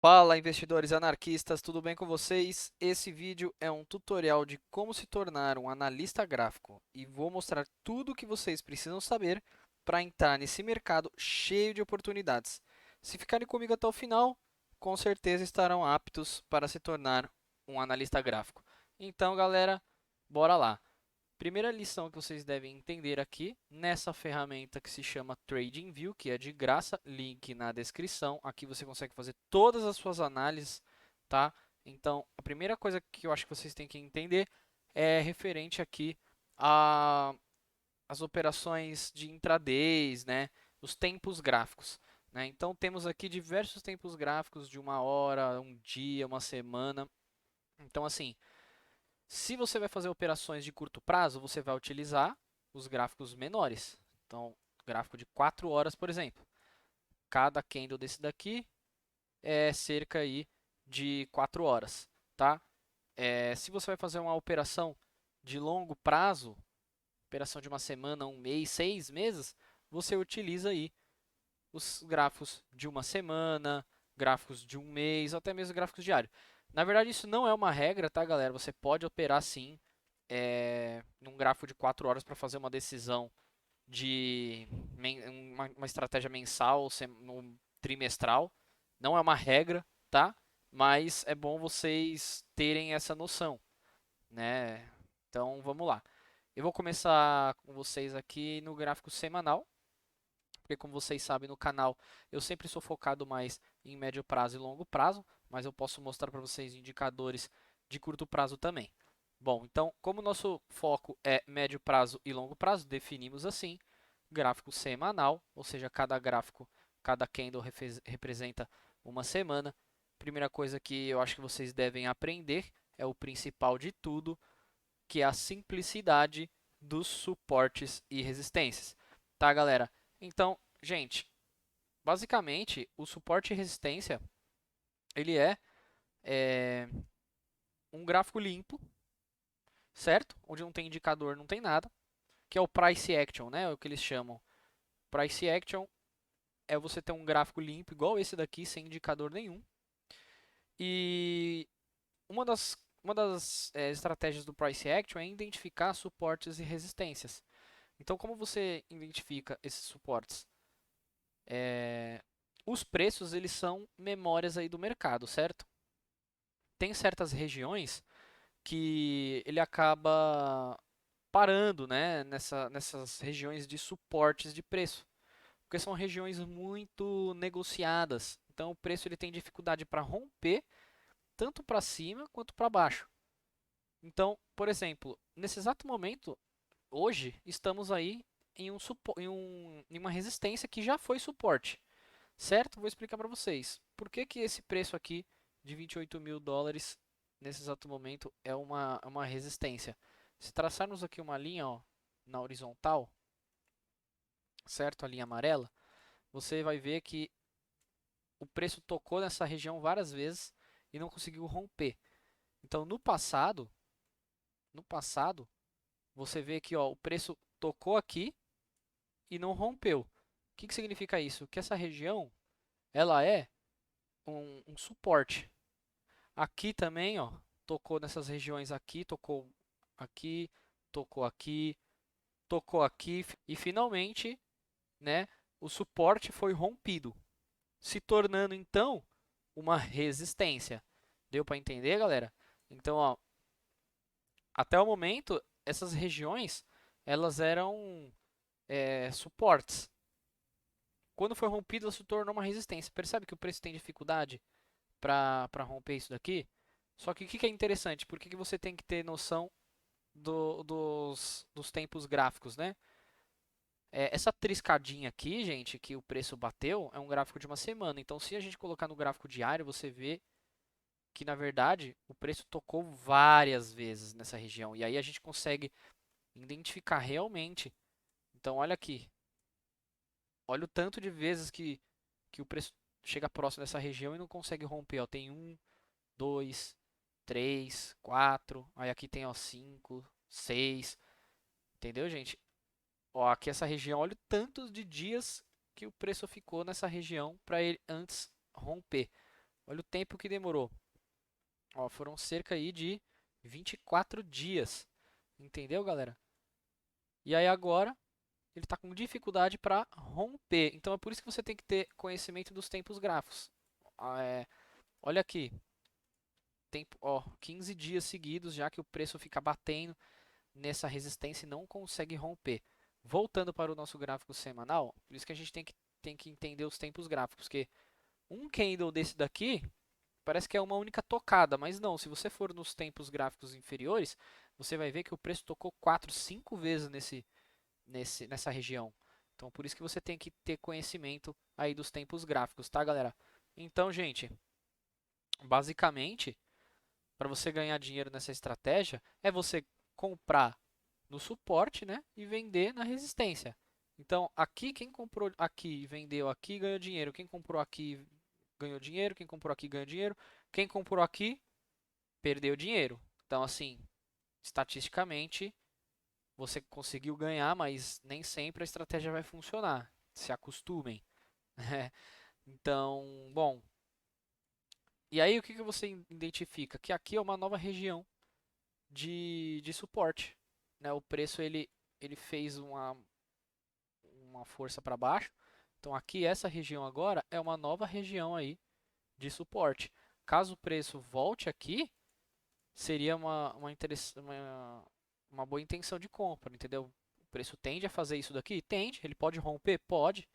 Fala, investidores anarquistas, tudo bem com vocês? Esse vídeo é um tutorial de como se tornar um analista gráfico e vou mostrar tudo o que vocês precisam saber para entrar nesse mercado cheio de oportunidades. Se ficarem comigo até o final, com certeza estarão aptos para se tornar um analista gráfico. Então, galera, bora lá. Primeira lição que vocês devem entender aqui, nessa ferramenta que se chama TradingView, que é de graça, link na descrição. Aqui você consegue fazer todas as suas análises, tá? Então, a primeira coisa que eu acho que vocês têm que entender é referente aqui às operações de intradays, né? Os tempos gráficos, né? Então, temos aqui diversos tempos gráficos de uma hora, um dia, uma semana. Então, assim, se você vai fazer operações de curto prazo, você vai utilizar os gráficos menores. Então, gráfico de 4 horas, por exemplo. Cada candle desse daqui é cerca aí de 4 horas, tá? Se você vai fazer uma operação de longo prazo, operação de uma semana, um mês, 6 meses, você utiliza aí os gráficos de uma semana, gráficos de um mês, ou até mesmo gráficos diários. Na verdade, isso não é uma regra, tá, galera? Você pode operar sim num gráfico de 4 horas para fazer uma decisão de uma estratégia mensal ou trimestral. Não é uma regra, tá? Mas é bom vocês terem essa noção, né? Então vamos lá. Eu vou começar com vocês aqui no gráfico semanal, porque como vocês sabem no canal eu sempre sou focado mais em médio prazo e longo prazo, mas eu posso mostrar para vocês indicadores de curto prazo também. Bom, então, como o nosso foco é médio prazo e longo prazo, definimos assim, gráfico semanal, ou seja, cada gráfico, cada candle representa uma semana. Primeira coisa que eu acho que vocês devem aprender é o principal de tudo, que é a simplicidade dos suportes e resistências. Tá, galera? Então, gente, basicamente, o suporte e resistência, ele é um gráfico limpo, certo? Onde não tem indicador, não tem nada, que é o price action, né? É o que eles chamam. Price action é você ter um gráfico limpo, igual esse daqui, sem indicador nenhum. E uma das estratégias do price action é identificar suportes e resistências. Então, como você identifica esses suportes? Os preços eles são memórias aí do mercado, certo? Tem certas regiões que ele acaba parando, né, nessas regiões de suportes de preço, porque são regiões muito negociadas. Então o preço ele tem dificuldade para romper tanto para cima quanto para baixo. Então, por exemplo, nesse exato momento, hoje estamos aí em uma resistência que já foi suporte, certo? Vou explicar para vocês. Por que que esse preço aqui de 28 mil dólares nesse exato momento é uma resistência? Se traçarmos aqui uma linha, ó, na horizontal, certo? A linha amarela, você vai ver que o preço tocou nessa região várias vezes e não conseguiu romper. Então, no passado, você vê que ó, o preço tocou aqui e não rompeu. O que significa isso? Que essa região ela é um suporte. Aqui também, ó, tocou nessas regiões aqui, aqui, tocou aqui, tocou aqui e finalmente, né, o suporte foi rompido, se tornando então uma resistência. Deu para entender, galera? Então, ó, até o momento essas regiões elas eram suportes. Quando foi rompido, ela se tornou uma resistência. Percebe que o preço tem dificuldade para romper isso daqui? Só que o que é interessante? Por que você tem que ter noção dos tempos gráficos, né? Essa triscadinha aqui, gente, que o preço bateu, é um gráfico de uma semana. Então, se a gente colocar no gráfico diário, você vê que, na verdade, o preço tocou várias vezes nessa região. E aí a gente consegue identificar realmente. Então, olha aqui. Olha o tanto de vezes que o preço chega próximo dessa região e não consegue romper. Ó. Tem 1, 2, 3, 4. Aí aqui tem ó, 5, 6. Entendeu, gente? Ó, aqui essa região, olha o tanto de dias que o preço ficou nessa região para ele antes romper. Olha o tempo que demorou. Ó, foram cerca aí de 24 dias. Entendeu, galera? E aí agora ele está com dificuldade para romper. Então é por isso que você tem que ter conhecimento dos tempos gráficos. Olha aqui, tempo, ó, 15 dias seguidos já que o preço fica batendo nessa resistência e não consegue romper. Voltando para o nosso gráfico semanal, por isso que a gente tem que entender os tempos gráficos, porque um candle desse daqui parece que é uma única tocada, mas não, se você for nos tempos gráficos inferiores, você vai ver que o preço tocou 4, 5 vezes nessa região. Então, por isso que você tem que ter conhecimento aí dos tempos gráficos, tá, galera? Então, gente, basicamente, para você ganhar dinheiro nessa estratégia, é você comprar no suporte, né, e vender na resistência. Então, aqui quem comprou aqui e vendeu aqui ganhou dinheiro. Quem comprou aqui ganhou dinheiro. Quem comprou aqui ganhou dinheiro. Quem comprou aqui perdeu dinheiro. Então, assim, estatisticamente, você conseguiu ganhar, mas nem sempre a estratégia vai funcionar. Se acostumem. Então, bom. E aí, o que você identifica? Que aqui é uma nova região de suporte. Né? O preço ele fez uma força para baixo. Então, aqui, essa região agora é uma nova região aí de suporte. Caso o preço volte aqui, seria uma boa intenção de compra, entendeu? O preço tende a fazer isso daqui? Tende. Ele pode romper? Pode.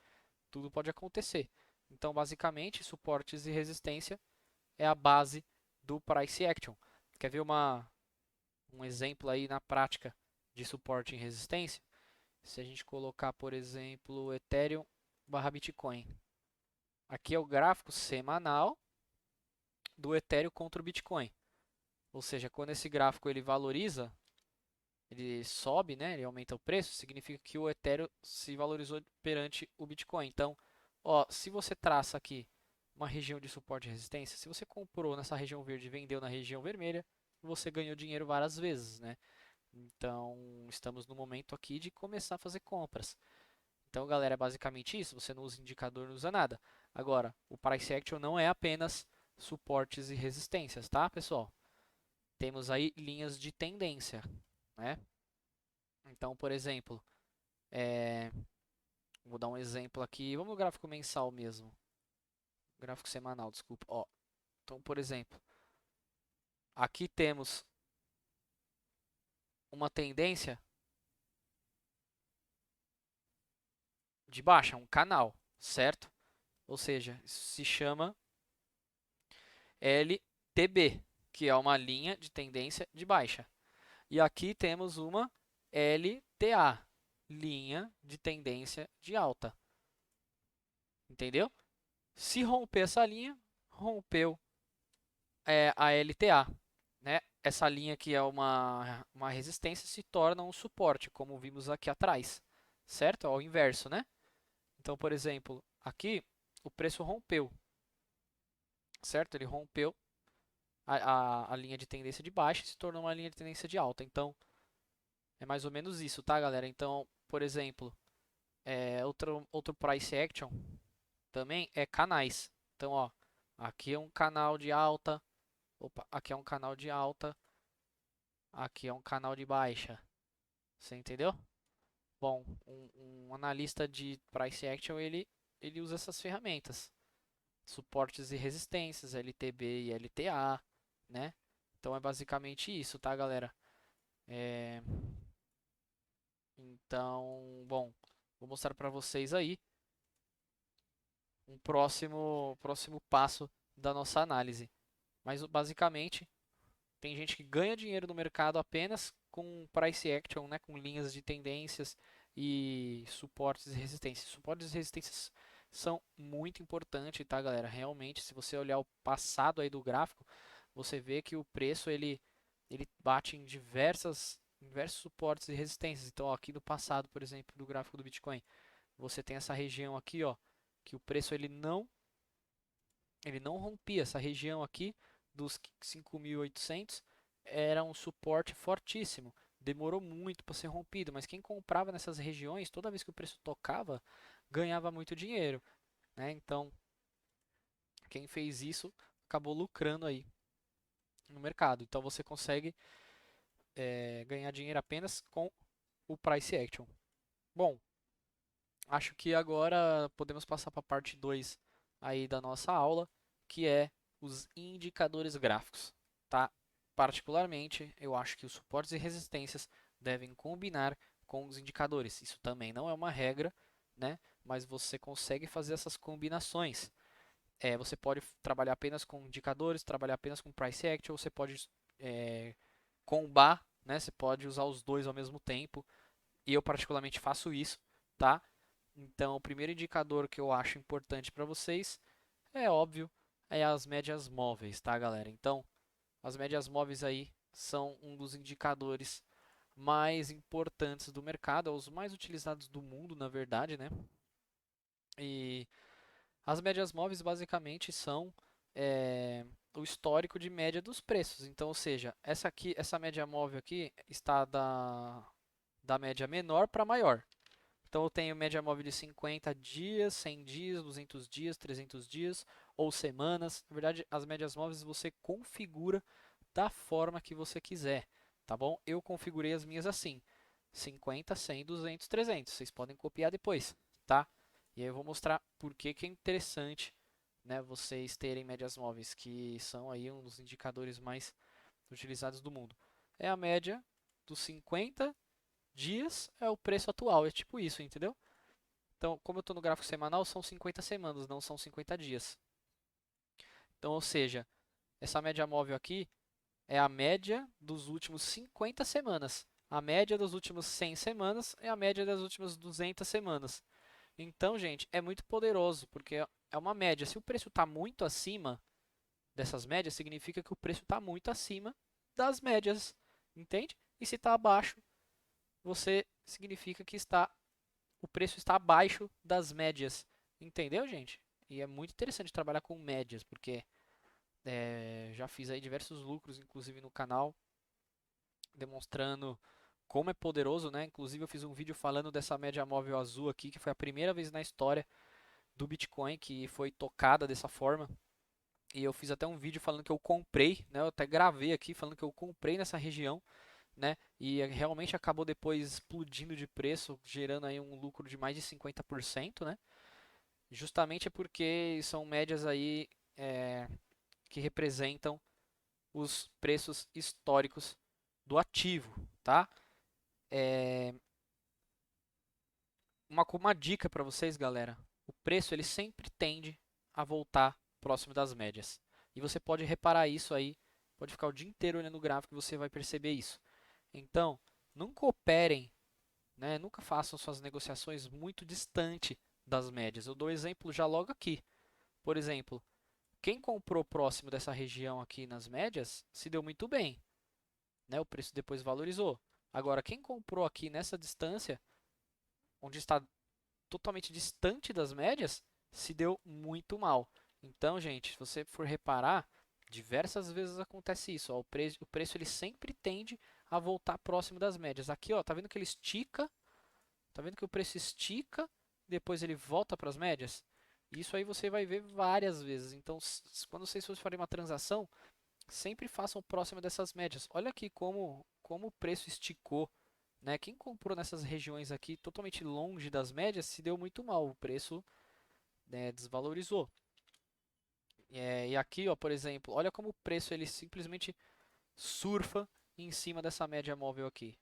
Tudo pode acontecer. Então, basicamente, suportes e resistência é a base do price action. Quer ver um exemplo aí na prática de suporte e resistência? Se a gente colocar, por exemplo, Ethereum barra Bitcoin. Aqui é o gráfico semanal do Ethereum contra o Bitcoin. Ou seja, quando esse gráfico ele valoriza, ele sobe, né, ele aumenta o preço, significa que o Ethereum se valorizou perante o Bitcoin. Então, ó, se você traça aqui uma região de suporte e resistência, se você comprou nessa região verde e vendeu na região vermelha, você ganhou dinheiro várias vezes, né? Então, estamos no momento aqui de começar a fazer compras. Então, galera, é basicamente isso. Você não usa indicador, não usa nada. Agora, o price action não é apenas suportes e resistências, tá, pessoal? Temos aí linhas de tendência, né? Então, por exemplo, vou dar um exemplo aqui. Vamos no gráfico mensal mesmo. Gráfico semanal, desculpa. Ó, então, por exemplo, aqui temos uma tendência de baixa, um canal, certo? Ou seja, isso se chama LTB, que é uma linha de tendência de baixa. E aqui temos uma LTA, linha de tendência de alta. Entendeu? Se romper essa linha, rompeu a LTA. Né? Essa linha que é uma resistência se torna um suporte, como vimos aqui atrás. Certo? Ao inverso, né? Então, por exemplo, aqui o preço rompeu. Certo? Ele rompeu a linha de tendência de baixa e se tornou uma linha de tendência de alta. Então, é mais ou menos isso, tá, galera? Então, por exemplo, outro price action também é canais. Então, ó, aqui é um canal de alta, opa, aqui é um canal de alta, aqui é um canal de baixa. Você entendeu? Bom, um analista de price action, ele usa essas ferramentas. Suportes e resistências, LTB e LTA, né? Então é basicamente isso, tá, galera? É, Então, bom, vou mostrar para vocês aí um próximo passo da nossa análise. Mas basicamente, tem gente que ganha dinheiro no mercado apenas com price action, né, com linhas de tendências e suportes e resistências. Suportes e resistências são muito importantes, tá, galera? Realmente, se você olhar o passado aí do gráfico, você vê que o preço ele bate em diversos suportes e resistências. Então, ó, aqui no passado, por exemplo, do gráfico do Bitcoin, você tem essa região aqui, ó, que o preço ele não rompia essa região aqui dos 5.800, era um suporte fortíssimo. Demorou muito para ser rompido, mas quem comprava nessas regiões, toda vez que o preço tocava, ganhava muito dinheiro, né? Então, quem fez isso acabou lucrando aí no mercado. Então você consegue ganhar dinheiro apenas com o Price Action. Bom, acho que agora podemos passar para a parte 2 aí da nossa aula, que é os indicadores gráficos, tá? Particularmente, eu acho que os suportes e resistências devem combinar com os indicadores. Isso também não é uma regra, né? Mas você consegue fazer essas combinações. Você pode trabalhar apenas com indicadores, trabalhar apenas com price action, você pode combar, né? Você pode usar os dois ao mesmo tempo. E eu particularmente faço isso, tá? Então, o primeiro indicador que eu acho importante para vocês é óbvio, é as médias móveis, tá, galera? Então, as médias móveis aí são um dos indicadores mais importantes do mercado, os mais utilizados do mundo, na verdade, né? E as médias móveis basicamente são o histórico de média dos preços. Então, ou seja, essa média móvel aqui está da média menor para maior. Então eu tenho média móvel de 50 dias, 100 dias, 200 dias, 300 dias ou semanas. Na verdade, as médias móveis você configura da forma que você quiser, tá bom? Eu configurei as minhas assim: 50, 100, 200, 300. Vocês podem copiar depois, tá? E aí eu vou mostrar por que que é interessante, né, vocês terem médias móveis, que são aí um dos indicadores mais utilizados do mundo. É a média dos 50 dias é o preço atual, é tipo isso, entendeu? Então, como eu estou no gráfico semanal, são 50 semanas, não são 50 dias. Então, ou seja, essa média móvel aqui é a média dos últimos 50 semanas. A média das últimas 100 semanas é a média das últimas 200 semanas. Então, gente, é muito poderoso, porque é uma média. Se o preço está muito acima dessas médias, significa que o preço está muito acima das médias, entende? E se está abaixo, você significa que o preço está abaixo das médias. Entendeu, gente? E é muito interessante trabalhar com médias, porque já fiz aí diversos lucros, inclusive no canal, demonstrando como é poderoso, né? Inclusive eu fiz um vídeo falando dessa média móvel azul aqui, que foi a primeira vez na história do Bitcoin que foi tocada dessa forma. E eu fiz até um vídeo falando que eu comprei, né? Eu até gravei aqui falando que eu comprei nessa região, né? E realmente acabou depois explodindo de preço, gerando aí um lucro de mais de 50%, né? Justamente porque são médias aí que representam os preços históricos do ativo, tá? É, uma dica para vocês, galera. O preço ele sempre tende a voltar próximo das médias. E você pode reparar isso aí, pode ficar o dia inteiro olhando o gráfico e você vai perceber isso. Então, nunca operem, né? Nunca façam suas negociações muito distante das médias. Eu dou exemplo já logo aqui. Por exemplo, quem comprou próximo dessa região aqui nas médias se deu muito bem, né? O preço depois valorizou. Agora, quem comprou aqui nessa distância, onde está totalmente distante das médias, se deu muito mal. Então, gente, se você for reparar, diversas vezes acontece isso. Ó, o preço ele sempre tende a voltar próximo das médias. Aqui, ó, tá vendo que ele estica? Tá vendo que o preço estica, depois ele volta para as médias? Isso aí você vai ver várias vezes. Então, quando vocês forem uma transação, sempre façam próximo dessas médias. Olha aqui como o preço esticou, né? Quem comprou nessas regiões aqui totalmente longe das médias se deu muito mal, o preço, né, desvalorizou. E aqui, ó, por exemplo, olha como o preço ele simplesmente surfa em cima dessa média móvel aqui.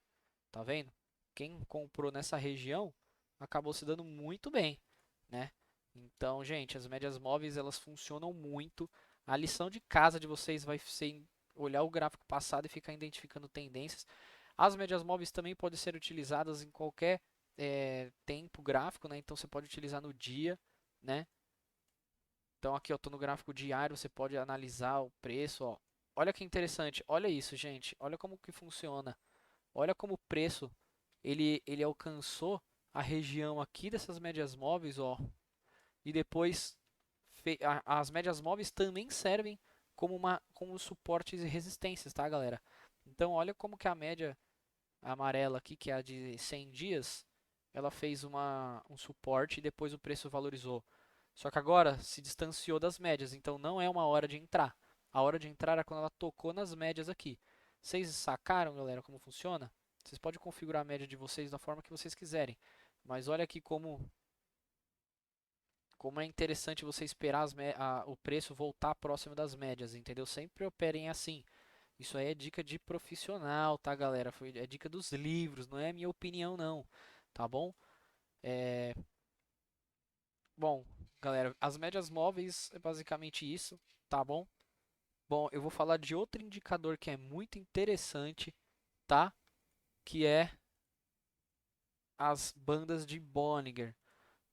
Tá vendo? Quem comprou nessa região acabou se dando muito bem, né? Então, gente, as médias móveis elas funcionam muito. A lição de casa de vocês vai ser olhar o gráfico passado e ficar identificando tendências. As médias móveis também podem ser utilizadas em qualquer tempo gráfico, né? Então você pode utilizar no dia, né? Então aqui eu estou no gráfico diário, você pode analisar o preço, ó. Olha que interessante, olha isso, gente. Olha como que funciona. Olha como o preço ele alcançou a região aqui dessas médias móveis, ó. E depois as médias móveis também servem como suportes e resistências, tá, galera? Então olha como que a média amarela aqui, que é a de 100 dias, ela fez um suporte e depois o preço valorizou. Só que agora se distanciou das médias, então não é uma hora de entrar. A hora de entrar é quando ela tocou nas médias aqui. Vocês sacaram, galera, como funciona? Vocês podem configurar a média de vocês da forma que vocês quiserem. Mas olha aqui como é interessante você esperar o preço voltar próximo das médias, entendeu? Sempre operem assim. Isso aí é dica de profissional, tá, galera? É dica dos livros, não é minha opinião, não. Tá bom? É, bom, galera, as médias móveis é basicamente isso, tá bom? Bom, eu vou falar de outro indicador que é muito interessante, tá? Que é as bandas de Bollinger.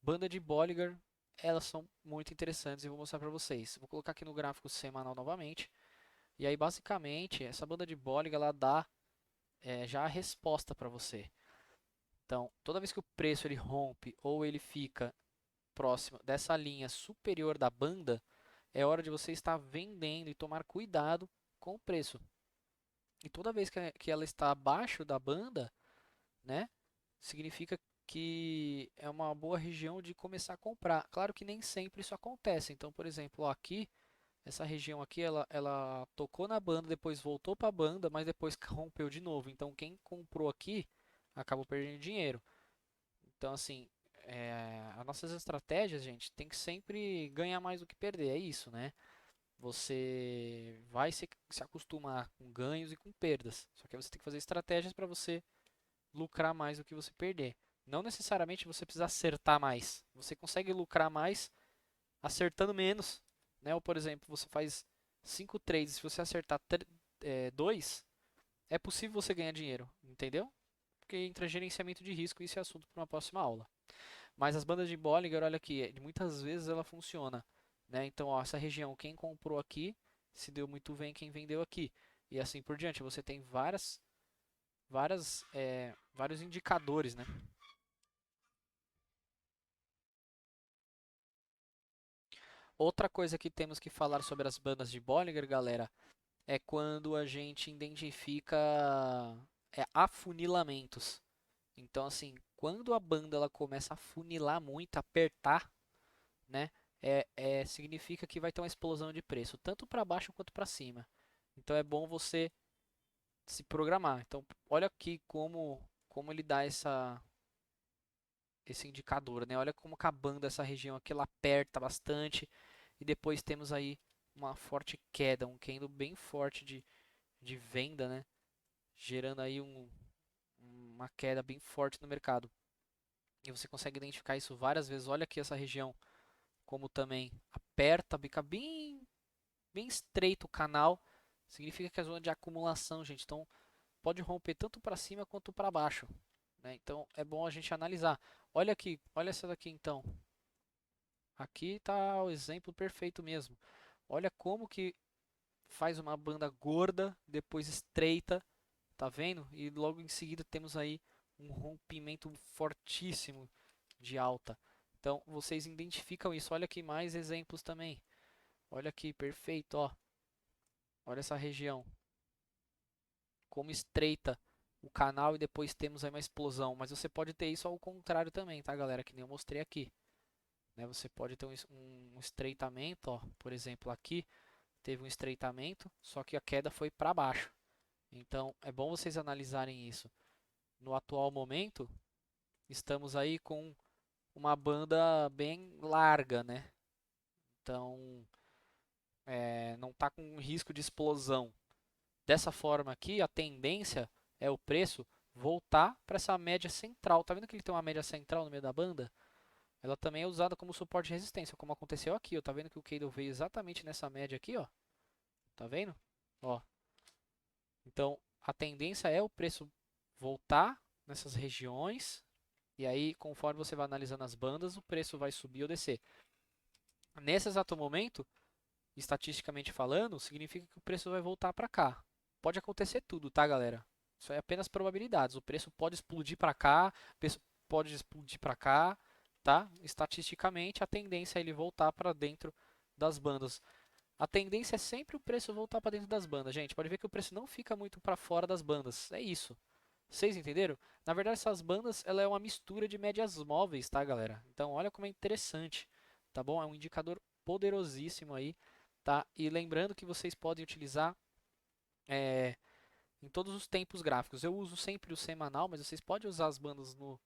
Banda de Bollinger, elas são muito interessantes e eu vou mostrar para vocês. Vou colocar aqui no gráfico semanal novamente. E aí, basicamente, essa banda de Bollinger ela dá já a resposta para você. Então, toda vez que o preço ele rompe ou ele fica próximo dessa linha superior da banda, é hora de você estar vendendo e tomar cuidado com o preço. E toda vez que ela está abaixo da banda, né, significa que é uma boa região de começar a comprar. Claro que nem sempre isso acontece. Então, por exemplo, ó, aqui, essa região aqui, ela tocou na banda, depois voltou para a banda, mas depois rompeu de novo. Então, quem comprou aqui acabou perdendo dinheiro. Então, assim, as nossas estratégias, gente, tem que sempre ganhar mais do que perder. É isso, né? Você vai se acostumar com ganhos e com perdas. Só que aí você tem que fazer estratégias para você lucrar mais do que você perder. Não necessariamente você precisa acertar mais. Você consegue lucrar mais acertando menos, né? Ou, por exemplo, você faz 5 trades, se você acertar 2, é possível você ganhar dinheiro, entendeu? Porque entra gerenciamento de risco e isso é assunto para uma próxima aula. Mas as bandas de Bollinger, olha aqui, muitas vezes ela funciona, né? Então, ó, essa região, quem comprou aqui, se deu muito bem quem vendeu aqui. E assim por diante, você tem vários indicadores, né? Outra coisa que temos que falar sobre as bandas de Bollinger, galera, é quando a gente identifica afunilamentos. Então, assim, quando a banda ela começa a funilar muito, apertar, né, significa que vai ter uma explosão de preço, tanto para baixo quanto para cima. Então, é bom você se programar. Então, olha aqui como ele dá esse indicador, né? Olha como acabando essa região aqui, ela aperta bastante e depois temos aí uma forte queda, um candle bem forte de venda, né? Gerando aí uma queda bem forte no mercado. E você consegue identificar isso várias vezes. Olha aqui essa região, como também aperta, fica bem estreito o canal. Significa que é zona de acumulação, gente. Então pode romper tanto para cima quanto para baixo, né? Então é bom a gente analisar. Olha aqui, olha essa daqui então. Aqui está o exemplo perfeito mesmo. Olha como que faz uma banda gorda, depois estreita, tá vendo? E logo em seguida temos aí um rompimento fortíssimo de alta. Então vocês identificam isso. Olha aqui mais exemplos também. Olha aqui, perfeito, ó. Olha essa região, como estreita o canal e depois temos aí uma explosão. Mas você pode ter isso ao contrário também, tá, galera? Que nem eu mostrei aqui. Né? Você pode ter um estreitamento, ó. Por exemplo, aqui teve um estreitamento, só que a queda foi para baixo. Então é bom vocês analisarem isso. No atual momento, estamos aí com uma banda bem larga, né? Então não está com risco de explosão. Dessa forma aqui, a tendência é o preço voltar para essa média central. Tá vendo que ele tem uma média central no meio da banda? Ela também é usada como suporte de resistência, como aconteceu aqui. Ó. Tá vendo que o candle veio exatamente nessa média aqui, ó? Tá vendo? Ó. Então, a tendência é o preço voltar nessas regiões. E aí, conforme você vai analisando as bandas, o preço vai subir ou descer. Nesse exato momento, estatisticamente falando, significa que o preço vai voltar para cá. Pode acontecer tudo, tá, galera? Isso é apenas probabilidades. O preço pode explodir para cá, o preço pode explodir para cá, tá? Estatisticamente, a tendência é ele voltar para dentro das bandas. A tendência é sempre o preço voltar para dentro das bandas, gente. Pode ver que o preço não fica muito para fora das bandas. É isso. Vocês entenderam? Na verdade, essas bandas ela é uma mistura de médias móveis, tá, galera? Então, olha como é interessante. tá bom? É um indicador poderosíssimo aí, tá? E lembrando que vocês podem utilizar em todos os tempos gráficos. Eu uso sempre o semanal, mas vocês podem usar as bandas no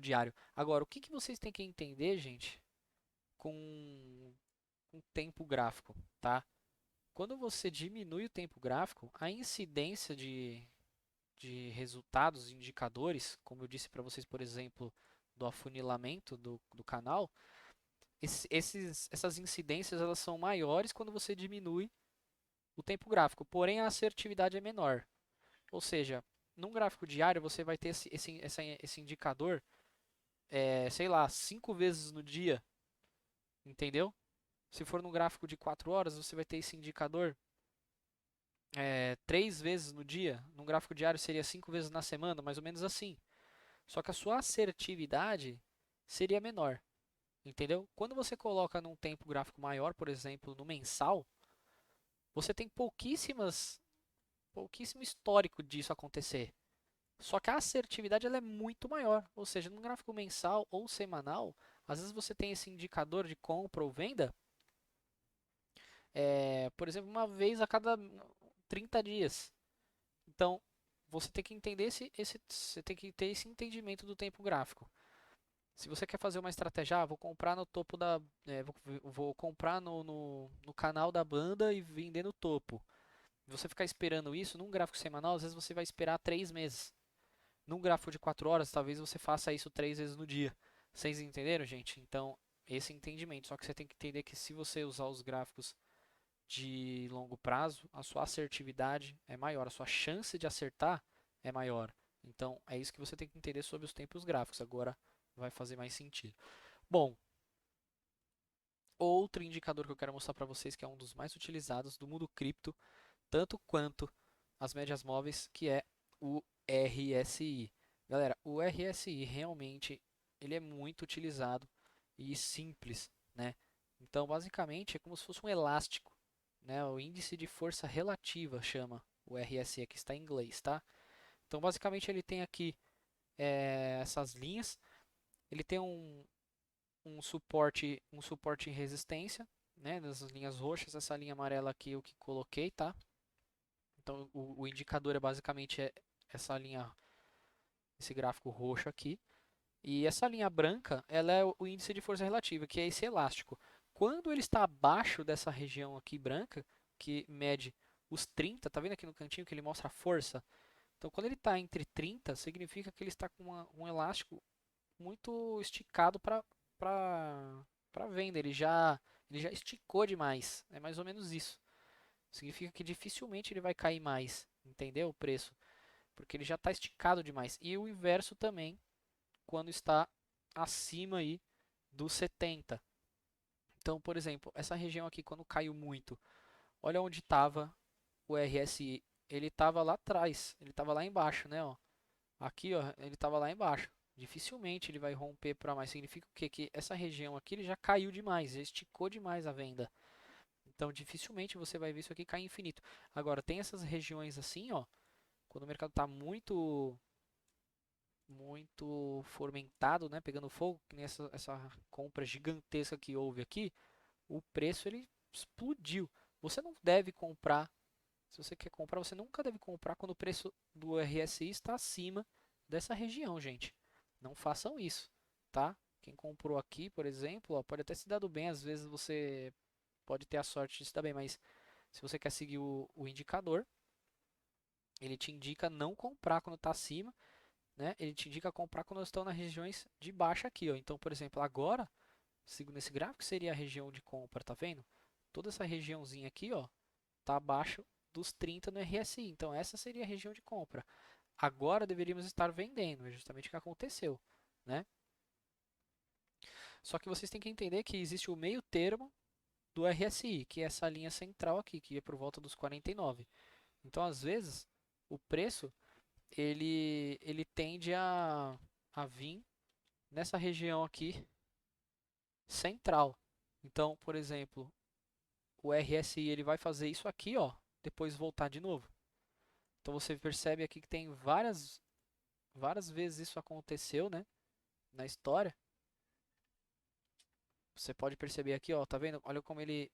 diário. Agora, o que que vocês têm que entender, gente, com tempo gráfico, tá? Quando você diminui o tempo gráfico, a incidência de resultados, indicadores, como eu disse para vocês, por exemplo, do afunilamento do canal, essas incidências elas são maiores quando você diminui o tempo gráfico, porém a assertividade é menor. Ou seja, num gráfico diário você vai ter esse indicador, sei lá, 5 vezes no dia, entendeu? Se for num gráfico de 4 horas, você vai ter esse indicador 3 vezes no dia. Num gráfico diário seria 5 vezes na semana, mais ou menos assim. Só que a sua assertividade seria menor, entendeu? Quando você coloca num tempo gráfico maior, por exemplo, no mensal, você tem pouquíssimo histórico disso acontecer. Só que a assertividade ela é muito maior, ou seja, no gráfico mensal ou semanal, às vezes você tem esse indicador de compra ou venda, por exemplo, uma vez a cada 30 dias. Então, você tem que entender você tem que ter esse entendimento do tempo gráfico. Se você quer fazer uma estratégia, vou comprar no topo vou comprar no canal da banda e vender no topo. Você ficar esperando isso num gráfico semanal, às vezes você vai esperar 3 meses. Num gráfico de 4 horas, talvez você faça isso 3 vezes no dia. Vocês entenderam, gente? Então, esse entendimento. Só que você tem que entender que se você usar os gráficos de longo prazo, a sua assertividade é maior, a sua chance de acertar é maior. Então, é isso que você tem que entender sobre os tempos gráficos. Agora vai fazer mais sentido. Bom, outro indicador que eu quero mostrar para vocês, que é um dos mais utilizados do mundo cripto, tanto quanto as médias móveis, que é o RSI. Galera, o RSI realmente ele é muito utilizado e simples, né? Então, basicamente, é como se fosse um elástico, né? O índice de força relativa chama o RSI, aqui está em inglês, tá? Então, basicamente, ele tem aqui essas linhas, ele tem um suporte em resistência, né? Das linhas roxas, essa linha amarela aqui eu que coloquei, tá? Então, o indicador é basicamente essa linha, esse gráfico roxo aqui. E essa linha branca, ela é o índice de força relativa, que é esse elástico. Quando ele está abaixo dessa região aqui branca, que mede os 30, tá vendo aqui no cantinho que ele mostra a força? Então, quando ele está entre 30, significa que ele está com um elástico muito esticado para venda. Ele já esticou demais. É mais ou menos isso. Significa que dificilmente ele vai cair mais, entendeu? O preço, porque ele já está esticado demais. E o inverso também, quando está acima aí dos 70. Então, por exemplo, essa região aqui, quando caiu muito, olha onde estava o RSI. Ele estava lá atrás, ele estava lá embaixo, né? Ó. Aqui, ó, ele estava lá embaixo. Dificilmente ele vai romper para mais. Significa o quê? Que essa região aqui ele já caiu demais, já esticou demais a venda. Então, dificilmente você vai ver isso aqui cair infinito. Agora, tem essas regiões assim, ó, quando o mercado está muito fomentado, né, pegando fogo, que nem essa compra gigantesca que houve aqui, o preço ele explodiu. Você não deve comprar, se você quer comprar, você nunca deve comprar quando o preço do RSI está acima dessa região, gente. Não façam isso, tá? Quem comprou aqui, por exemplo, ó, pode até se dado bem, às vezes você pode ter a sorte de se dar bem, mas se você quer seguir o indicador, ele te indica não comprar quando está acima, né? Ele te indica comprar quando estão nas regiões de baixa aqui, ó. Então, por exemplo, agora, segundo esse gráfico, seria a região de compra, tá vendo? Toda essa regiãozinha aqui, ó, tá abaixo dos 30 no RSI. Então, essa seria a região de compra. Agora deveríamos estar vendendo, é justamente o que aconteceu, né? Só que vocês têm que entender que existe o meio termo do RSI, que é essa linha central aqui, que é por volta dos 49. Então, às vezes, o preço ele tende a vir nessa região aqui central. Então, por exemplo, o RSI ele vai fazer isso aqui, ó, depois voltar de novo. Então você percebe aqui que tem várias vezes isso aconteceu, né, na história. Você pode perceber aqui, ó, tá vendo? Olha como ele,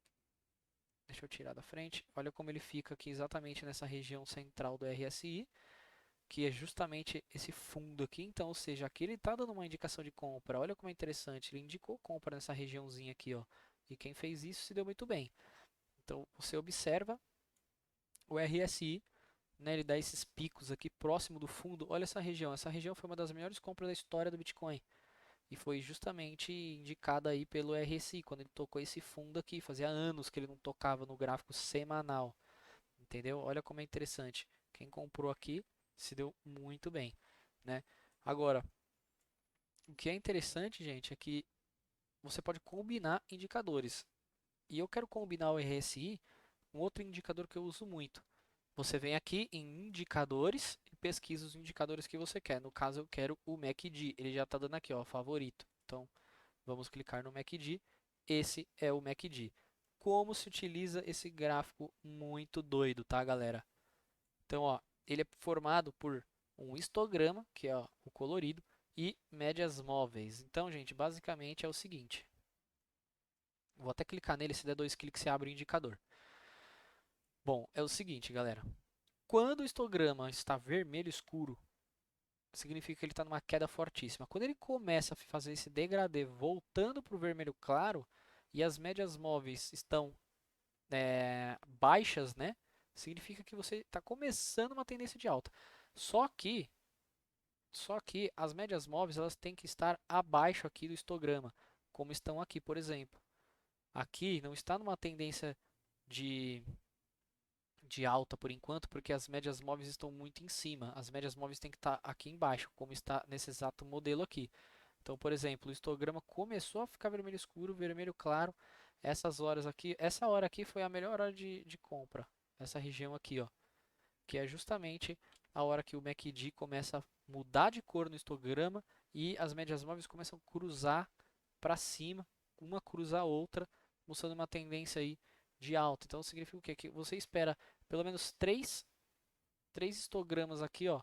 deixa eu tirar da frente, olha como ele fica aqui exatamente nessa região central do RSI, que é justamente esse fundo aqui. Então, ou seja, aqui ele está dando uma indicação de compra. Olha como é interessante, ele indicou compra nessa regiãozinha aqui, ó. E quem fez isso se deu muito bem. Então, você observa o RSI, né, ele dá esses picos aqui próximo do fundo. Olha essa região. Essa região foi uma das melhores compras da história do Bitcoin. E foi justamente indicada aí pelo RSI, quando ele tocou esse fundo aqui. Fazia anos que ele não tocava no gráfico semanal. Entendeu? Olha como é interessante. Quem comprou aqui se deu muito bem, né? Agora, o que é interessante, gente, é que você pode combinar indicadores. E eu quero combinar o RSI com outro indicador que eu uso muito. Você vem aqui em indicadores e pesquisa os indicadores que você quer. No caso, eu quero o MACD. Ele já está dando aqui, ó, favorito. Então, vamos clicar no MACD. Esse é o MACD. Como se utiliza esse gráfico muito doido, tá, galera? Então, ó, ele é formado por um histograma, que é ó, o colorido, e médias móveis. Então, gente, basicamente é o seguinte. Vou até clicar nele, se der dois cliques, você abre o indicador. Bom, é o seguinte, galera. Quando o histograma está vermelho escuro, significa que ele está numa queda fortíssima. Quando ele começa a fazer esse degradê voltando para o vermelho claro e as médias móveis estão baixas, né? Significa que você está começando uma tendência de alta. Só que Só que as médias móveis elas têm que estar abaixo aqui do histograma, como estão aqui, por exemplo. Aqui não está numa tendência de, de alta por enquanto, porque as médias móveis estão muito em cima. As médias móveis têm que estar aqui embaixo, como está nesse exato modelo aqui. Então, por exemplo, o histograma começou a ficar vermelho escuro, vermelho claro. Essas horas aqui, essa hora aqui foi a melhor hora de compra. Essa região aqui, ó, que é justamente a hora que o MACD começa a mudar de cor no histograma e as médias móveis começam a cruzar para cima, uma cruza a outra, mostrando uma tendência aí de alta. Então significa o quê? Que você espera pelo menos três histogramas aqui, ó,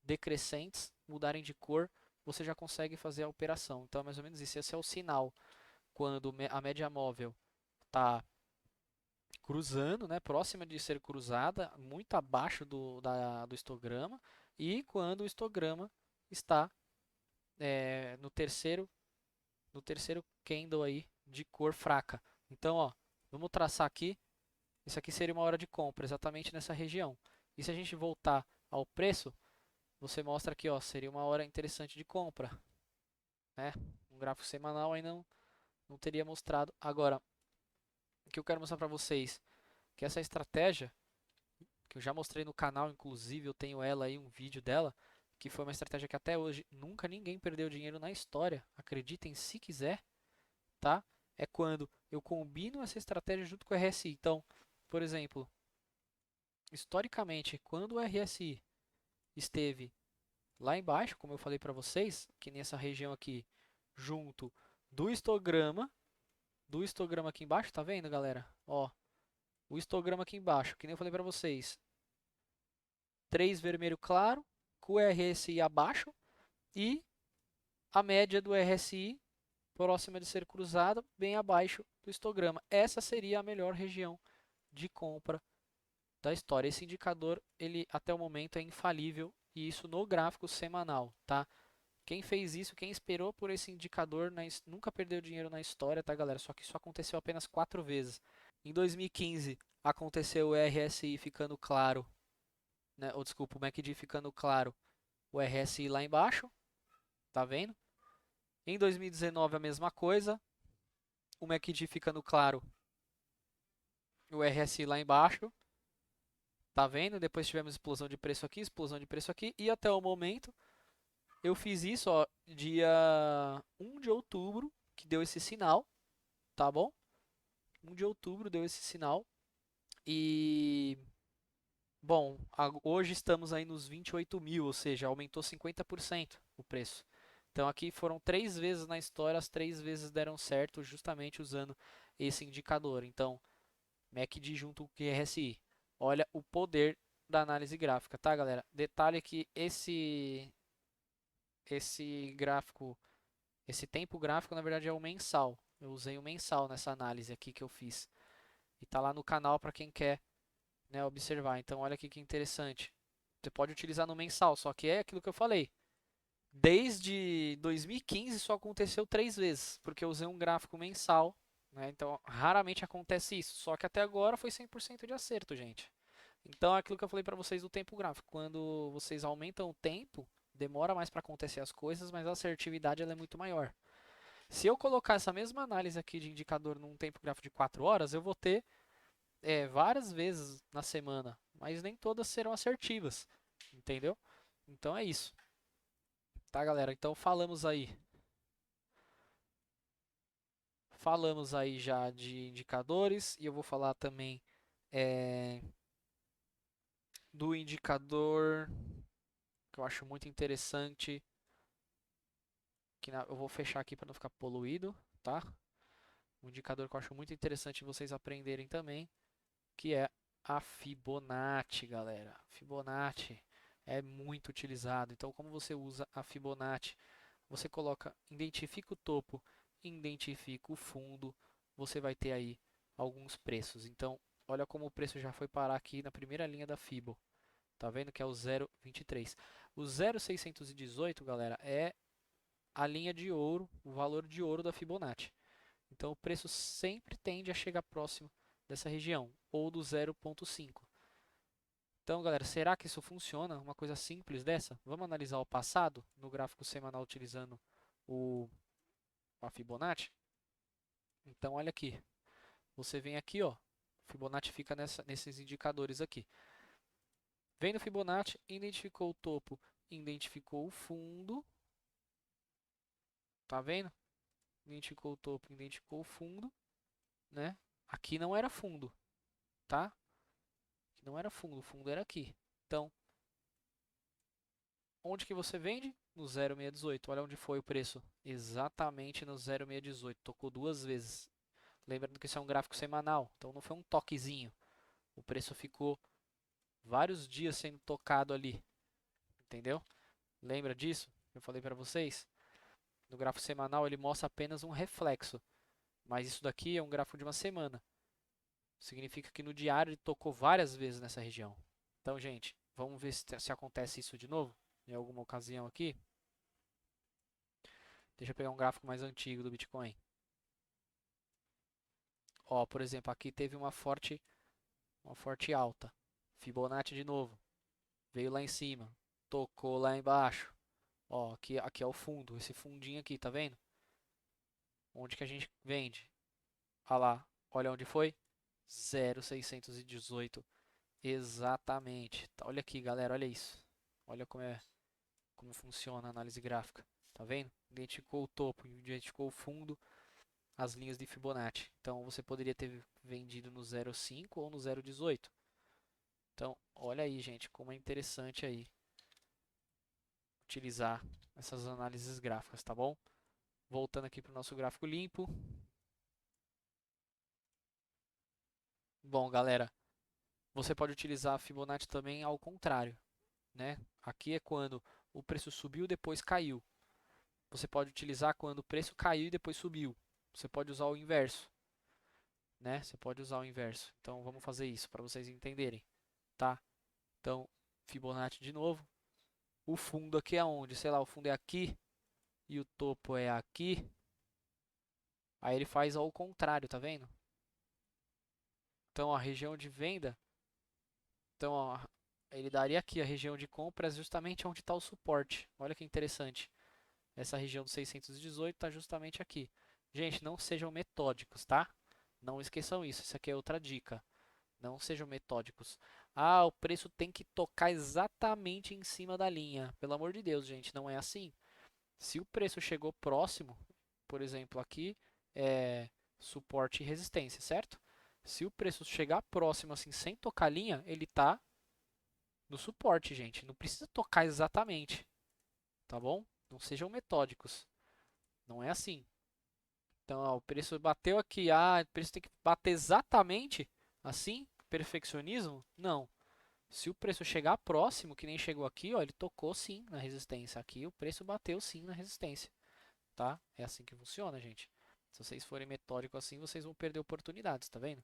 decrescentes, mudarem de cor, você já consegue fazer a operação. Então é mais ou menos isso. Esse é o sinal quando a média móvel está cruzando, né, próxima de ser cruzada, muito abaixo do histograma, e quando o histograma está no terceiro candle aí de cor fraca. Então, ó, vamos traçar aqui. Isso aqui seria uma hora de compra, exatamente nessa região. E se a gente voltar ao preço, você mostra aqui, ó, seria uma hora interessante de compra, né? Um gráfico semanal aí não teria mostrado. Agora, o que eu quero mostrar para vocês, que essa estratégia que eu já mostrei no canal, inclusive eu tenho ela aí, um vídeo dela, que foi uma estratégia que até hoje nunca ninguém perdeu dinheiro na história. Acreditem se quiser, tá? É quando eu combino essa estratégia junto com o RSI. Então, por exemplo, historicamente, quando o RSI esteve lá embaixo, como eu falei para vocês, que nessa região aqui, junto do histograma aqui embaixo, tá vendo, galera? Ó, o histograma aqui embaixo, que nem eu falei para vocês, 3 vermelho claro, com o RSI abaixo e a média do RSI próxima de ser cruzada, bem abaixo do histograma. Essa seria a melhor região de compra da história. Esse indicador, ele até o momento é infalível e isso no gráfico semanal, tá? Quem fez isso, quem esperou por esse indicador, nunca perdeu dinheiro na história, tá, galera? Só que isso aconteceu apenas 4 vezes. Em 2015 aconteceu o RSI ficando claro, né? Ou desculpa, o MACD ficando claro, o RSI lá embaixo, tá vendo? Em 2019 a mesma coisa, o MACD ficando claro, o RSI lá embaixo, tá vendo? Depois tivemos explosão de preço aqui, e até o momento eu fiz isso, ó, dia 1 de outubro, que deu esse sinal, tá bom? 1 de outubro deu esse sinal, e, bom, hoje estamos aí nos 28 mil, ou seja, aumentou 50% o preço. Então aqui foram 3 vezes na história, as 3 vezes deram certo justamente usando esse indicador. Então, MACD junto com o RSI. Olha o poder da análise gráfica, tá, galera? Detalhe que esse gráfico, esse tempo gráfico, na verdade, é o mensal. Eu usei o mensal nessa análise aqui que eu fiz. E tá lá no canal para quem quer, né, observar. Então olha aqui que interessante. Você pode utilizar no mensal, só que é aquilo que eu falei. Desde 2015 só aconteceu 3 vezes, porque eu usei um gráfico mensal, né? Então raramente acontece isso. Só que até agora foi 100% de acerto, gente. Então é aquilo que eu falei para vocês do tempo gráfico. Quando vocês aumentam o tempo, demora mais para acontecer as coisas, mas a assertividade ela é muito maior. Se eu colocar essa mesma análise aqui de indicador num tempo gráfico de 4 horas, eu vou ter várias vezes na semana, mas nem todas serão assertivas, entendeu? Então é isso, tá, galera? Então falamos aí já de indicadores e eu vou falar também é, do indicador que eu acho muito interessante, eu vou fechar aqui para não ficar poluído, tá? Um indicador que eu acho muito interessante vocês aprenderem também, que é a Fibonacci, galera. Fibonacci é muito utilizado. Então, como você usa a Fibonacci? Você coloca, identifica o topo, identifica o fundo, você vai ter aí alguns preços. Então, olha como o preço já foi parar aqui na primeira linha da Fibo. Tá vendo que é o 0,23. O 0,618, galera, é a linha de ouro, o valor de ouro da Fibonacci. Então, o preço sempre tende a chegar próximo dessa região, ou do 0,5. Então, galera, será que isso funciona? Uma coisa simples dessa? Vamos analisar o passado no gráfico semanal utilizando o a Fibonacci? Então, olha aqui. Você vem aqui, ó. Fibonacci fica nesses indicadores aqui. Vem no Fibonacci, identificou o topo, identificou o fundo. Tá vendo? Identificou o topo, identificou o fundo, né? Aqui não era fundo, tá? Aqui não era fundo, o fundo era aqui. Então, onde que você vende? No 0,618. Olha onde foi o preço. Exatamente no 0,618. Tocou 2 vezes. Lembrando que isso é um gráfico semanal, então não foi um toquezinho. O preço ficou vários dias sendo tocado ali, entendeu? Lembra disso? Eu falei para vocês. No gráfico semanal ele mostra apenas um reflexo, mas isso daqui é um gráfico de uma semana. Significa que no diário ele tocou várias vezes nessa região. Então, gente, vamos ver se acontece isso de novo em alguma ocasião aqui. Deixa eu pegar um gráfico mais antigo do Bitcoin. Ó, por exemplo, aqui teve uma forte alta. Fibonacci de novo. Veio lá em cima. Tocou lá embaixo. Ó, aqui é o fundo. Esse fundinho aqui, tá vendo? Onde que a gente vende? Olha lá. Olha onde foi? 0,618. Exatamente. Olha aqui, galera. Olha isso. Olha como funciona a análise gráfica. Tá vendo? Identificou o topo, identificou o fundo, as linhas de Fibonacci. Então você poderia ter vendido no 0,5 ou no 0,18. Então, olha aí, gente, como é interessante aí utilizar essas análises gráficas, tá bom? Voltando aqui para o nosso gráfico limpo. Bom, galera, você pode utilizar a Fibonacci também ao contrário, né? Aqui é quando o preço subiu e depois caiu. Você pode utilizar quando o preço caiu e depois subiu. Você pode usar o inverso, né? Você pode usar o inverso. Então vamos fazer isso para vocês entenderem, tá? Então, Fibonacci de novo. O fundo aqui é onde? Sei lá, o fundo é aqui e o topo é aqui. Aí ele faz ao contrário, tá vendo? Então a região de venda, então ó, ele daria aqui a região de compras justamente onde está o suporte. Olha que interessante. Essa região do 618 está justamente aqui. Gente, não sejam metódicos, tá? Não esqueçam isso. Isso aqui é outra dica. Não sejam metódicos. Ah, o preço tem que tocar exatamente em cima da linha. Pelo amor de Deus, gente, não é assim. Se o preço chegou próximo, por exemplo, aqui é suporte e resistência, certo? Se o preço chegar próximo assim, sem tocar a linha, ele está no suporte, gente. Não precisa tocar exatamente, tá bom? Não sejam metódicos. Não é assim. Então, ó, o preço bateu aqui, o preço tem que bater exatamente assim, perfeccionismo? Não. Se o preço chegar próximo, que nem chegou aqui, ó, ele tocou sim na resistência. Aqui o preço bateu sim na resistência, tá? É assim que funciona, gente. Se vocês forem metódicos assim, vocês vão perder oportunidades, tá vendo?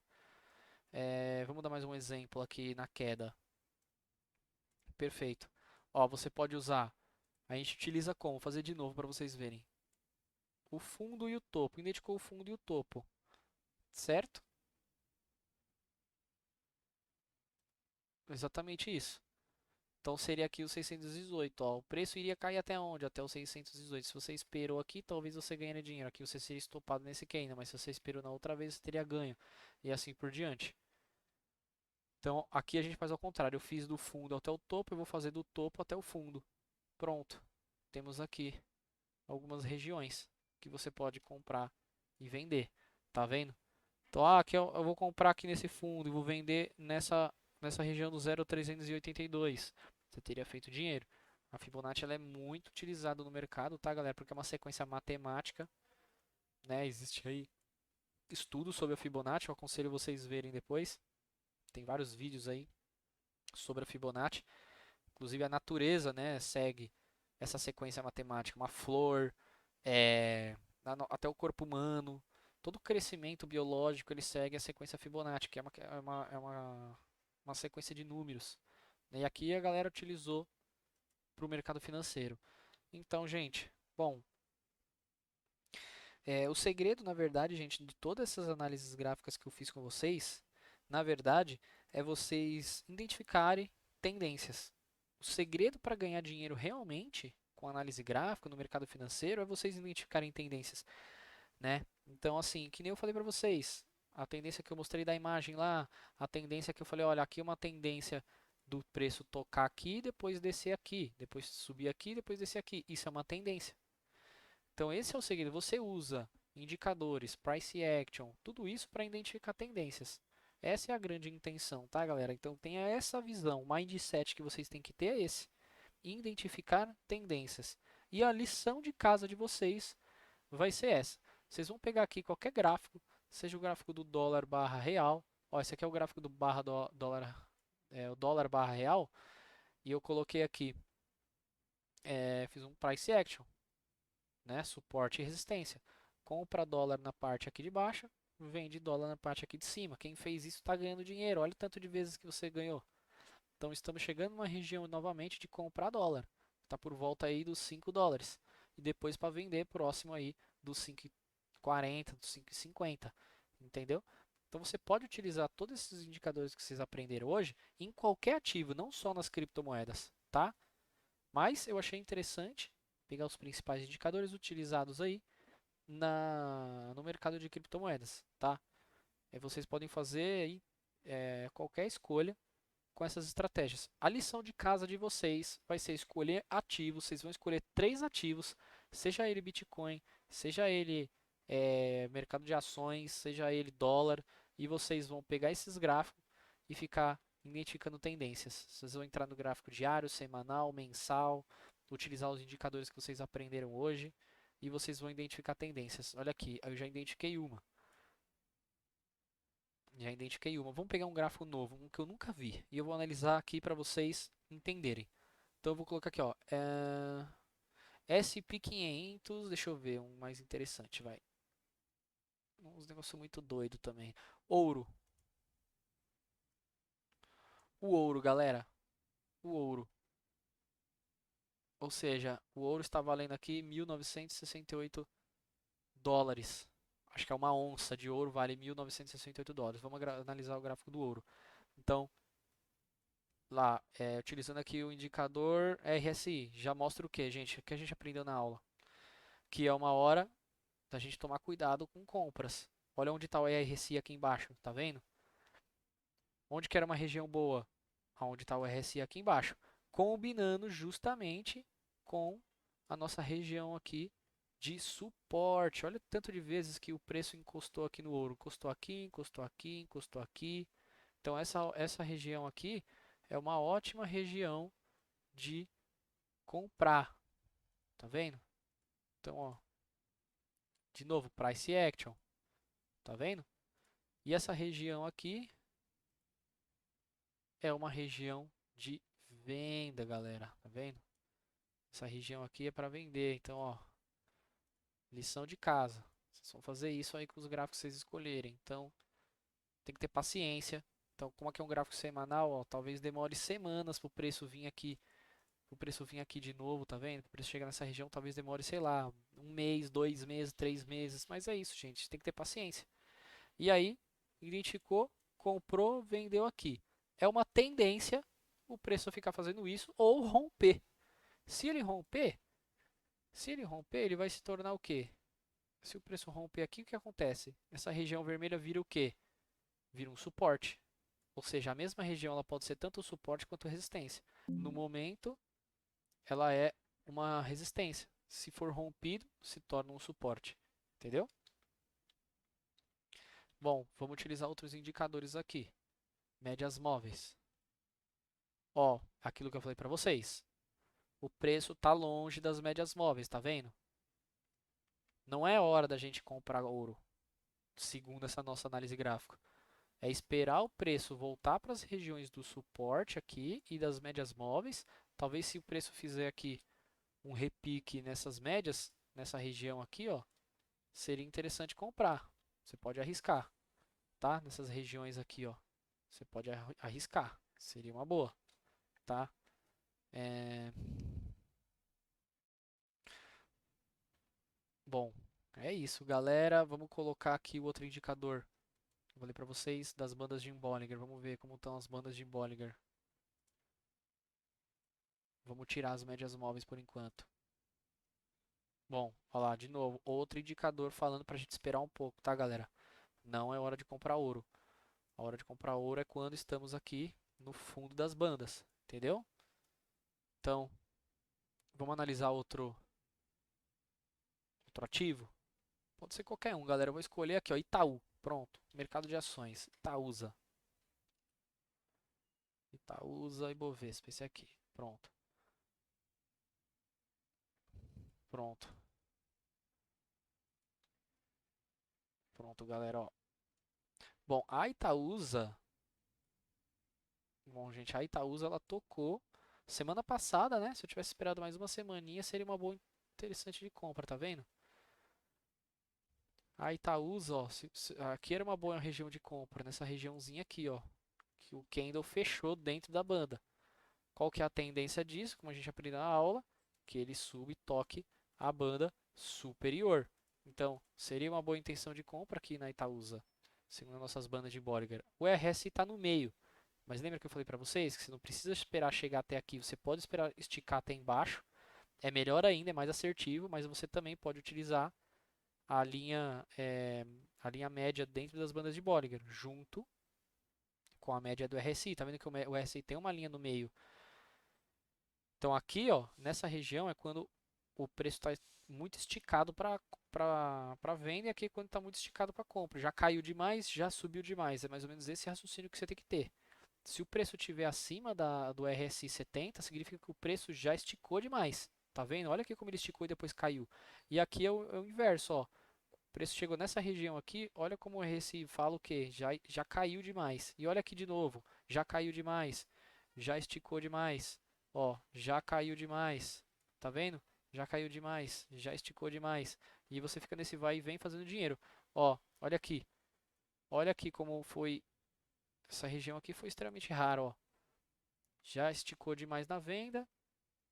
Vamos dar mais um exemplo aqui na queda. Perfeito. Ó, você pode usar. A gente utiliza como? Vou fazer de novo para vocês verem. O fundo e o topo. Identificou o fundo e o topo, certo? Exatamente isso. Então seria aqui o 618, ó. O preço iria cair até onde? Até o 618. Se você esperou aqui, talvez você ganhe dinheiro. Aqui você seria estopado nesse candle, mas se você esperou na outra vez, você teria ganho. E assim por diante. Então aqui a gente faz ao contrário. Eu fiz do fundo até o topo, eu vou fazer do topo até o fundo. Pronto. Temos aqui algumas regiões que você pode comprar e vender. Tá vendo? Então, aqui eu vou comprar aqui nesse fundo e vou vender nessa região do 0,382. Você teria feito dinheiro. A Fibonacci ela é muito utilizada no mercado, tá, galera? Porque é uma sequência matemática, né? Existe aí estudos sobre a Fibonacci, eu aconselho vocês verem depois. Tem vários vídeos aí sobre a Fibonacci. Inclusive a natureza, né, segue essa sequência matemática. Uma flor, é, até o corpo humano, todo o crescimento biológico ele segue a sequência Fibonacci, que uma sequência de números. E aqui a galera utilizou para o mercado financeiro. Então, gente, bom, o segredo, na verdade, gente, de todas essas análises gráficas que eu fiz com vocês, na verdade, é vocês identificarem tendências. O segredo para ganhar dinheiro realmente com análise gráfica no mercado financeiro é vocês identificarem tendências, né? Então, assim, que nem eu falei para vocês, a tendência que eu mostrei da imagem lá, a tendência que eu falei, olha, aqui é uma tendência do preço tocar aqui, depois descer aqui, depois subir aqui, depois descer aqui. Isso é uma tendência. Então, esse é o segredo. Você usa indicadores, price action, tudo isso para identificar tendências. Essa é a grande intenção, tá, galera? Então, tenha essa visão. O mindset que vocês têm que ter é esse: identificar tendências. E a lição de casa de vocês vai ser essa. Vocês vão pegar aqui qualquer gráfico, seja o gráfico do dólar barra real. Ó, esse aqui é o gráfico do dólar, o dólar barra real. E eu coloquei aqui, fiz um price action, né? Suporte e resistência. Compra dólar na parte aqui de baixo, vende dólar na parte aqui de cima. Quem fez isso está ganhando dinheiro. Olha o tanto de vezes que você ganhou. Então estamos chegando numa região novamente de comprar dólar. Está por volta aí dos 5 dólares. E depois para vender próximo aí dos 5,40, dos 5,50. Entendeu? Então você pode utilizar todos esses indicadores que vocês aprenderam hoje em qualquer ativo, não só nas criptomoedas, tá? Mas eu achei interessante pegar os principais indicadores utilizados aí no mercado de criptomoedas, tá? Vocês podem fazer aí, qualquer escolha com essas estratégias. A lição de casa de vocês vai ser escolher ativos. Vocês vão escolher 3 ativos, seja ele Bitcoin, seja ele mercado de ações, seja ele dólar, e vocês vão pegar esses gráficos e ficar identificando tendências. Vocês vão entrar no gráfico diário, semanal, mensal, utilizar os indicadores que vocês aprenderam hoje e vocês vão identificar tendências. Olha aqui, eu já identifiquei uma. Já identifiquei uma. Vamos pegar um gráfico novo, um que eu nunca vi. E eu vou analisar aqui para vocês entenderem. Então eu vou colocar aqui, ó. SP500, deixa eu ver um mais interessante, vai. Uns negócios muito doido também. Ouro. O ouro, galera. O ouro. Ou seja, o ouro está valendo aqui 1.968 dólares. Acho que é uma onça de ouro vale 1.968 dólares. Vamos analisar o gráfico do ouro. Então, lá, utilizando aqui o indicador RSI, já mostra o que, gente? O que a gente aprendeu na aula? Que é uma hora da gente tomar cuidado com compras. Olha onde está o RSI aqui embaixo, tá vendo? Onde que era uma região boa? Onde está o RSI aqui embaixo. Combinando justamente com a nossa região aqui de suporte. Olha o tanto de vezes que o preço encostou aqui no ouro. Encostou aqui, encostou aqui, encostou aqui. Então essa região aqui é uma ótima região de comprar. Tá vendo? Então, ó, de novo, price action. Tá vendo? E essa região aqui é uma região de venda, galera. Tá vendo? Essa região aqui é para vender. Então, ó, lição de casa. Vocês vão fazer isso aí com os gráficos que vocês escolherem. Então, tem que ter paciência. Então, como aqui é um gráfico semanal, ó, talvez demore semanas para o preço vir aqui. O preço vir aqui de novo, tá vendo? O preço chegar nessa região talvez demore, sei lá, um mês, 2 meses, 3 meses. Mas é isso, gente. Tem que ter paciência. E aí, identificou, comprou, vendeu aqui. É uma tendência o preço ficar fazendo isso ou romper. Se ele romper, ele vai se tornar o quê? Se o preço romper aqui, o que acontece? Essa região vermelha vira o quê? Vira um suporte. Ou seja, a mesma região ela pode ser tanto suporte quanto resistência. No momento, ela é uma resistência. Se for rompido, se torna um suporte. Entendeu? Bom, vamos utilizar outros indicadores aqui. Médias móveis. Ó, aquilo que eu falei para vocês. O preço está longe das médias móveis, tá vendo? Não é hora da gente comprar ouro, segundo essa nossa análise gráfica. É esperar o preço voltar para as regiões do suporte aqui e das médias móveis. Talvez se o preço fizer aqui um repique nessas médias, nessa região aqui, ó, seria interessante comprar. Você pode arriscar, tá? Nessas regiões aqui, ó, você pode arriscar. Seria uma boa, tá? Bom, é isso, galera. Vamos colocar aqui o outro indicador. Eu falei para vocês das bandas de Bollinger. Vamos ver como estão as bandas de Bollinger. Vamos tirar as médias móveis por enquanto. Bom, olha lá, de novo, outro indicador falando para a gente esperar um pouco, tá, galera? Não é hora de comprar ouro. A hora de comprar ouro é quando estamos aqui no fundo das bandas, entendeu? Então, vamos analisar outro ativo? Pode ser qualquer um, galera. Eu vou escolher aqui, ó, Itaú. Pronto, mercado de ações, Itaúsa. Itaúsa e Bovespa, esse aqui. Pronto. Pronto. Pronto, galera, ó. Bom, a Itaúsa, bom, gente, a Itaúsa ela tocou semana passada, né? Se eu tivesse esperado mais uma semaninha, seria uma boa interessante de compra, tá vendo? A Itaúsa, ó, aqui era uma boa região de compra, nessa regiãozinha aqui, ó, que o candle fechou dentro da banda. Qual que é a tendência disso? Como a gente aprendeu na aula, que ele suba e toque a banda superior. Então, seria uma boa intenção de compra aqui na Itaúsa, segundo as nossas bandas de Bollinger. O RSI está no meio, mas lembra que eu falei para vocês que você não precisa esperar chegar até aqui, você pode esperar esticar até embaixo. É melhor ainda, é mais assertivo, mas você também pode utilizar a linha média dentro das bandas de Bollinger, junto com a média do RSI. Tá vendo que o RSI tem uma linha no meio. Então aqui, ó, nessa região é quando o preço está muito esticado para venda e aqui é quando está muito esticado para compra. Já caiu demais, já subiu demais. É mais ou menos esse raciocínio que você tem que ter. Se o preço estiver acima do RSI 70, significa que o preço já esticou demais. Tá vendo? Olha aqui como ele esticou e depois caiu. E aqui é o inverso, ó. O preço chegou nessa região aqui, olha como o RSI fala o que? Já caiu demais. E olha aqui de novo, já caiu demais, já esticou demais, ó, já caiu demais. Tá vendo? Já caiu demais, já esticou demais. E você fica nesse vai e vem fazendo dinheiro. Ó, olha aqui. Olha aqui como foi. Essa região aqui foi extremamente rara, ó. Já esticou demais na venda,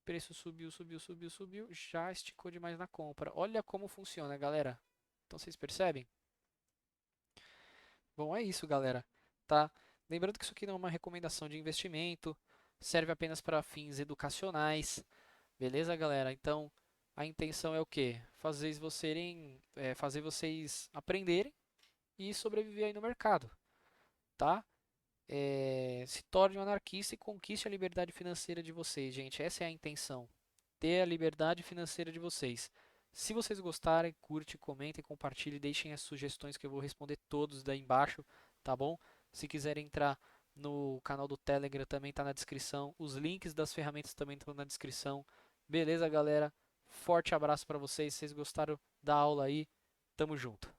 preço subiu, subiu, subiu, subiu, já esticou demais na compra. Olha como funciona, galera. Então vocês percebem? Bom, é isso, galera, tá? Lembrando que isso aqui não é uma recomendação de investimento, serve apenas para fins educacionais, beleza, galera? Então, a intenção é o quê? Fazer vocês aprenderem e sobreviver aí no mercado, tá? Se torne um anarquista e conquiste a liberdade financeira de vocês, gente. Essa é a intenção. Ter a liberdade financeira de vocês. Se vocês gostarem, curte, comentem, compartilhem, deixem as sugestões que eu vou responder todos daí embaixo, tá bom? Se quiserem entrar no canal do Telegram também está na descrição. Os links das ferramentas também estão na descrição. Beleza, galera? Forte abraço para vocês. Se vocês gostaram da aula aí, tamo junto.